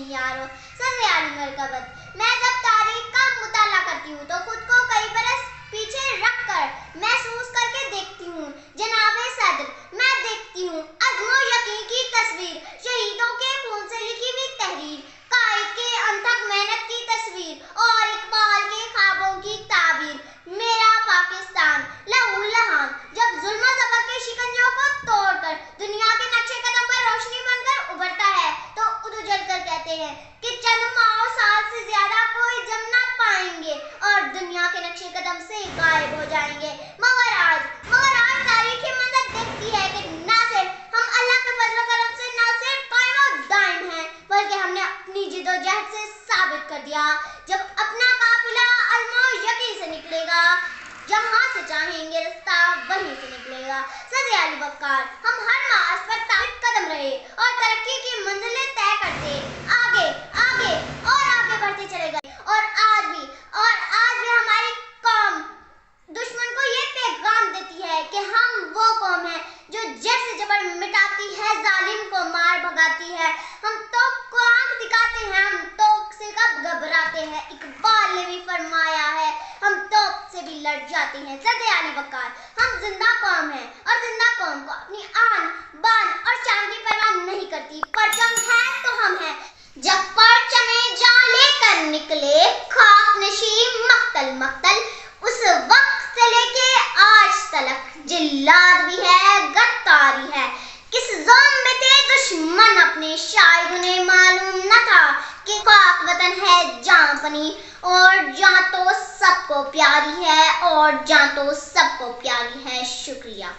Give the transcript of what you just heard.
नहीं यारो। सज़े आली मरकबत। मैं जब तारीख का मुताला करती हूँ तो खुद को कई बरस पीछे रख कर महसूस करके देखती हूँ। जनाबे सदर, मैं देखती हूँ अज़्म यकीन की तस्वीर, शहीदों के खून से लिखी हुई तहरीर, कायद के अनथक मेहनत की तस्वीर और इकबाल के ख्वाबों की ताबीर। मेरा पाकिस्तान लहू लहान जब जुल्म ज़बर के शिकंजों को तोड़कर दुनिया के नक्शे कदम पर रोशनी बनकर उभरता है तो उजल कर कहते हैं कि चंद माह साल से ज्यादा कोई जम ना पाएंगे और दुनिया के नक्शे कदम से गायब हो जाएंगे। मगर आज तारीख मंजर देखती है कि ना सिर्फ हम अल्लाह के फजल करम से ना सिर्फ कायम और दायम हैं, बल्कि हमने अपनी जिद्दोजहद से साबित कर दिया। जब अपना काफिला अज़्म यकीन से निकलेगा, जहाँ से चाहेंगे रास्ता वहीं से निकलेगा। सज़े आली वक़ार, हम हर मार्च पर साबित कदम रहे और तरक्की की मंजिलें तय करते आगे और आगे बढ़ते चले गए। और आज भी हमारी कौम दुश्मन को ये पैगाम देती है कि हम वो कौम है जो जड़ से जबर मिटाती है, जालिम को मार भगाती है। हम तोप को आंख दिखाते हैं, हम तोप से कब घबराते हैं। इकबाल ने भी फरमाया है, हम तोप से भी लड़ जाते हैं। सज़े आली वक़ार, हम जिंदा कौम हैं और जिंदा कौम को अपनी आन बान और शान की परवाह नहीं करती। परचम है तो हम हैं। जब परचमे जा लेकर निकले खाक नशीब मक्तल, उस वक्त से लेके आज तलक जिल्लाद भी है, गद्दारी है। किस ज़ौम में थे दुश्मन अपने, शायद उन्हें मालूम न था कि पाक वतन है जान बनी और जान तो सबको प्यारी है, और जान तो सबको प्यारी है। शुक्रिया।